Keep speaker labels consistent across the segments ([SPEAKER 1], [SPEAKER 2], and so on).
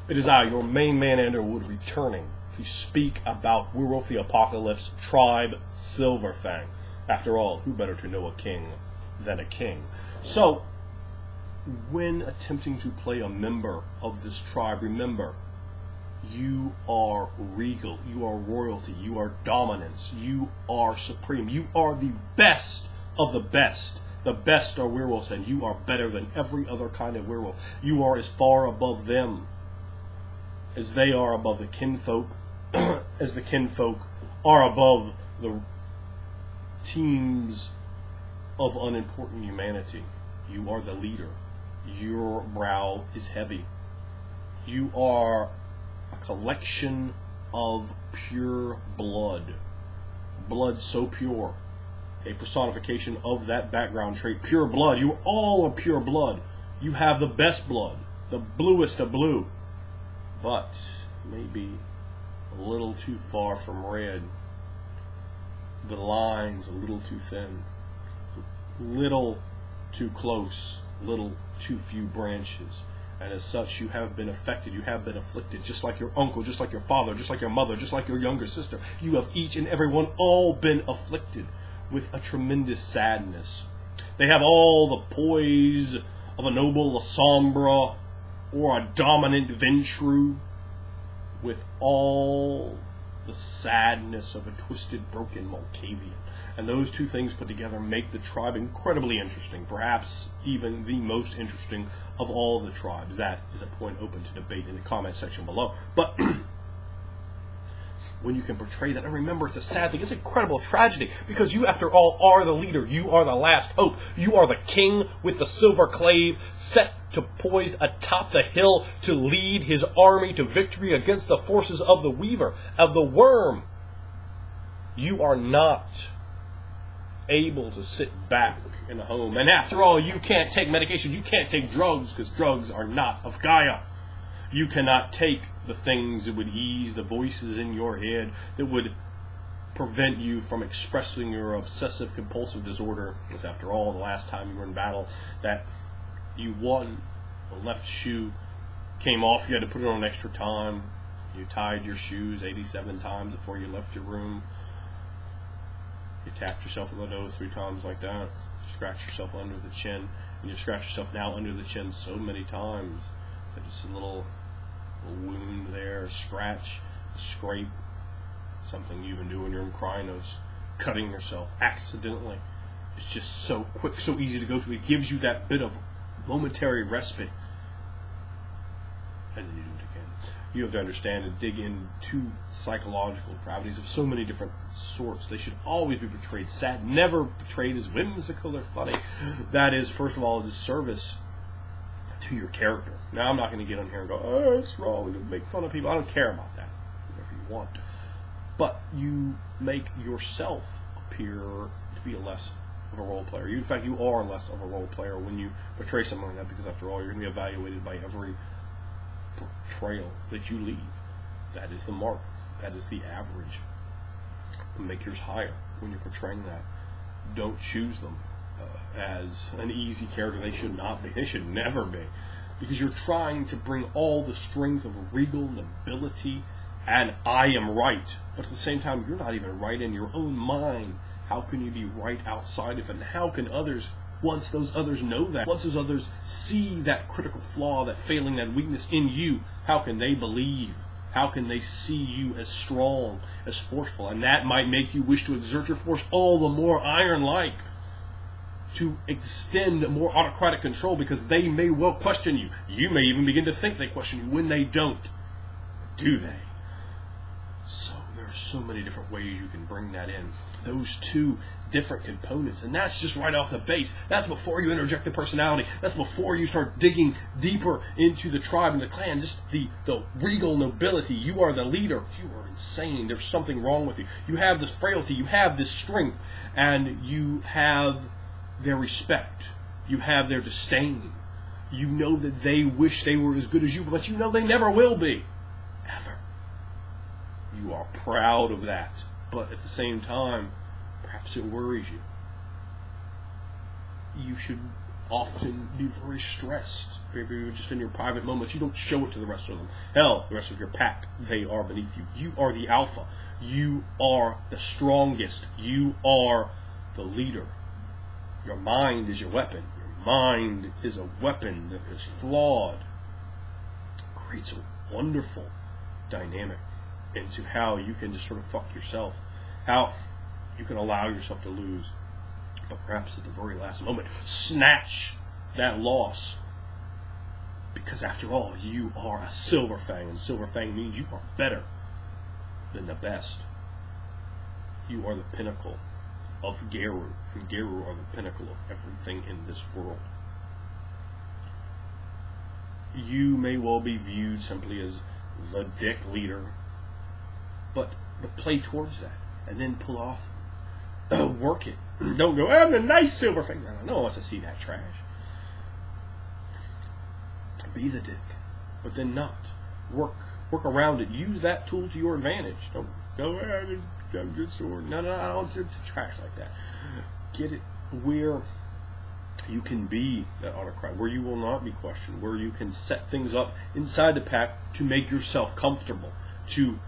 [SPEAKER 1] It is I, your main man Underwood, returning to speak about Werewolf the Apocalypse Tribe Silver Fang. After all, who better to know a king than a king? So, when attempting to play a member of this tribe, remember, you are regal, you are royalty, you are dominance, you are supreme, you are the best of the best. The best are werewolves, and you are better than every other kind of werewolf. You are as far above them as they are above the kinfolk, as the kinfolk are above the teams of unimportant humanity. You are the leader. Your brow is heavy. You are a collection of pure blood. Blood so pure. A personification of that background trait. Pure blood. You all are pure blood. You have the best blood. The bluest of blue. But maybe a little too far from red. The line's a little too thin. Little too close. Little too few branches. And as such, you have been affected, you have been afflicted, just like your uncle, just like your father, just like your mother, just like your younger sister. You have each and every one all been afflicted with a tremendous sadness. They have all the poise of a noble Sombra or a dominant Ventru, with all the sadness of a twisted, broken Malkavian. And those two things put together make the tribe incredibly interesting, perhaps even the most interesting of all the tribes. That is a point open to debate in the comment section below. But when you can portray that, and remember, it's a sad thing, it's an incredible tragedy, because you, after all, are the leader. You are the last hope. You are the king with the silver clave, set to poised atop the hill to lead his army to victory against the forces of the Weaver, of the Worm. You are not able to sit back in a home. And after all, you can't take medication. You can't take drugs, because drugs are not of Gaia. You cannot take the things that would ease the voices in your head, that would prevent you from expressing your obsessive compulsive disorder. Because after all, the last time you were in battle, that you won, the left shoe came off, you had to put it on extra time. You tied your shoes 87 times before you left your room. You tapped yourself in the nose 3 times like that. You scratched yourself under the chin. And you scratch yourself now under the chin so many times that it's a little wound there, a scratch, a scrape, something you even do when you're in Krynos, cutting yourself accidentally. It's just so quick, so easy to go to. It gives you that bit of momentary respite, and then you do it again. You have to understand and dig into psychological depravities of so many different sorts. They should always be portrayed sad, never portrayed as whimsical or funny. That is, first of all, a disservice to your character. Now, I'm not going to get on here and go, oh, it's wrong to make fun of people. I don't care about that. Whatever you want. But you make yourself appear to be less of a role player. In fact, you are less of a role player when you portray something like that, because after all, you're going to be evaluated by every portrayal that you leave. That is the mark. That is the average. Make yours higher when you're portraying that. Don't choose them as an easy character. They should not be. They should never be. Because you're trying to bring all the strength of regal nobility and I am right. But at the same time, you're not even right in your own mind. How can you be right outside of it? And how can others, once those others know that, once those others see that critical flaw, that failing, that weakness in you, how can they believe? How can they see you as strong, as forceful? And that might make you wish to exert your force all the more iron-like, to extend more autocratic control, because they may well question you. You may even begin to think they question you when they don't. Do they? So there are so many different ways you can bring that in. Those two different components. And that's just right off the base. That's before you interject the personality. That's before you start digging deeper into the tribe and the clan. Just the regal nobility. You are the leader. You are insane. There's something wrong with you. You have this frailty. You have this strength. And you have their respect. You have their disdain. You know that they wish they were as good as you, but you know they never will be. Ever. You are proud of that. But at the same time, perhaps it worries you. You should often be very stressed maybe just in your private moments, you don't show it to the rest of them. Hell, the rest of your pack, they are beneath you. You are the alpha. You are the strongest. You are the leader. Your mind is your weapon. Your mind is a weapon that is flawed. It creates a wonderful dynamic into how you can just sort of fuck yourself. How you can allow yourself to lose, but perhaps at the very last moment, snatch that loss. Because after all, you are a Silver Fang, and Silver Fang means you are better than the best. You are the pinnacle of Geru, and Geru are the pinnacle of everything in this world. You may well be viewed simply as the dick leader, but play towards that, and then pull off, work it. Don't go, I'm the nice Silver Fang. No one wants to see that trash. Be the dick, but then not. Work around it. Use that tool to your advantage. Don't go, I'm good sword. No, I don't do trash like that. Get it where you can be that autocrat, where you will not be questioned, where you can set things up inside the pack to make yourself comfortable, to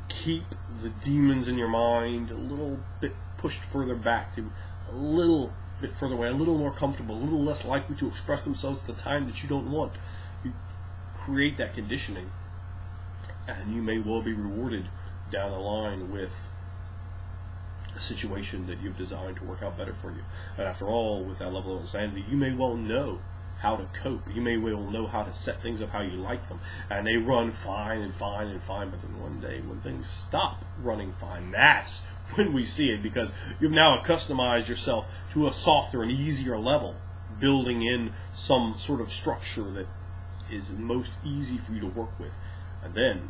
[SPEAKER 1] keep the demons in your mind a little bit pushed further back, to a little bit further away, a little more comfortable, a little less likely to express themselves at the time that you don't want. You create that conditioning, and you may well be rewarded down the line with a situation that you've designed to work out better for you. And after all, with that level of insanity, you may well know how to cope. You may well know how to set things up how you like them. And they run fine and fine and fine, but then one day when things stop running fine, that's when we see it, because you've now customized yourself to a softer and easier level, building in some sort of structure that is most easy for you to work with. And then,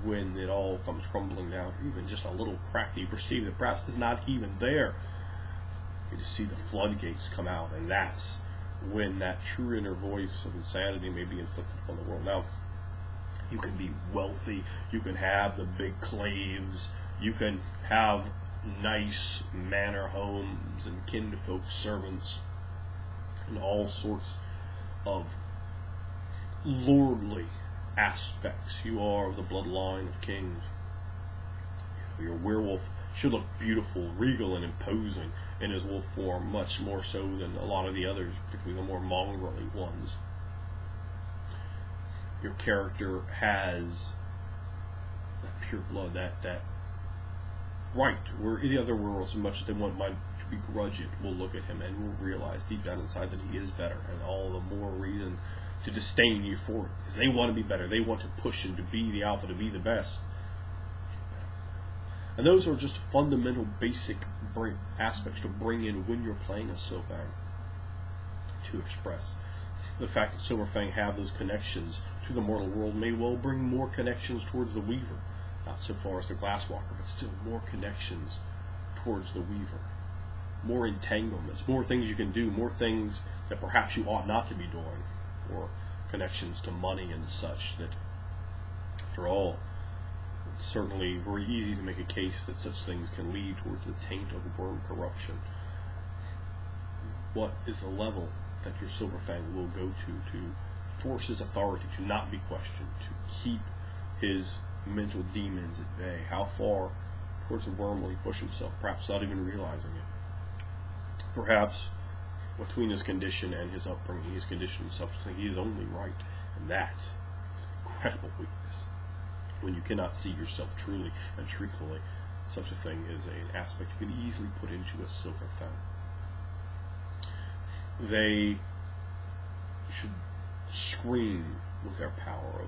[SPEAKER 1] when it all comes crumbling down, even just a little crack that you perceive that perhaps is not even there, you just see the floodgates come out, and that's when that true inner voice of insanity may be inflicted upon the world. Now, you can be wealthy, you can have the big claves, you can have nice manor homes and kinfolk servants and all sorts of lordly aspects. You are of the bloodline of kings. Your werewolf should look beautiful, regal, and imposing in his wolf form, much more so than a lot of the others, particularly the more mongrelly ones. Your character has that pure blood, that right, where any other werewolves, as much as they want might begrudge it, will look at him and will realize deep down inside that he is better, and all the more reason to disdain you for it, because they want to be better. They want to push him to be the alpha, to be the best. And those are just fundamental, basic aspects to bring in when you're playing a Silver Fang, to express the fact that Silver Fang have those connections to the mortal world may well bring more connections towards the Weaver. Not so far as the Glasswalker, but still more connections towards the Weaver. More entanglements, more things you can do, more things that perhaps you ought not to be doing, or connections to money and such that, after all, it's certainly very easy to make a case that such things can lead towards the taint of worm corruption. What is the level that your Silver Fang will go to force his authority to not be questioned, to keep his mental demons at bay? How far towards the worm will he push himself, perhaps not even realizing it? Perhaps between his condition and his upbringing, he's conditioned himself to think he is only right, and that is an incredible weakness. When you cannot see yourself truly and truthfully, such a thing is an aspect you can easily put into a Silver Fang. They should scream with their power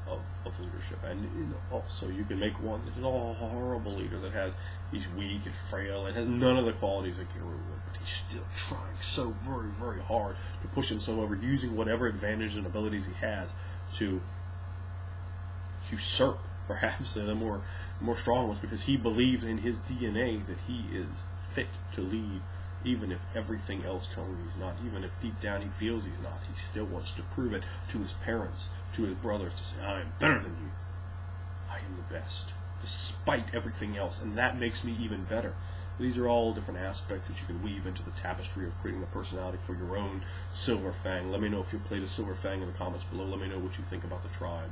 [SPEAKER 1] of leadership, and also you can make one that is a horrible leader, that he's weak and frail and has none of the qualities that Geru would, but he's still trying so very, very hard to push himself over, using whatever advantages and abilities he has to usurp perhaps the more strong ones, because he believes in his DNA that he is fit to lead, even if everything else tells him he's not, even if deep down he feels he's not. He still wants to prove it to his parents, to his brothers, to say, I am better than you. I am the best, despite everything else, and that makes me even better. These are all different aspects that you can weave into the tapestry of creating the personality for your own Silver Fang. Let me know if you played a Silver Fang in the comments below. Let me know what you think about the tribe.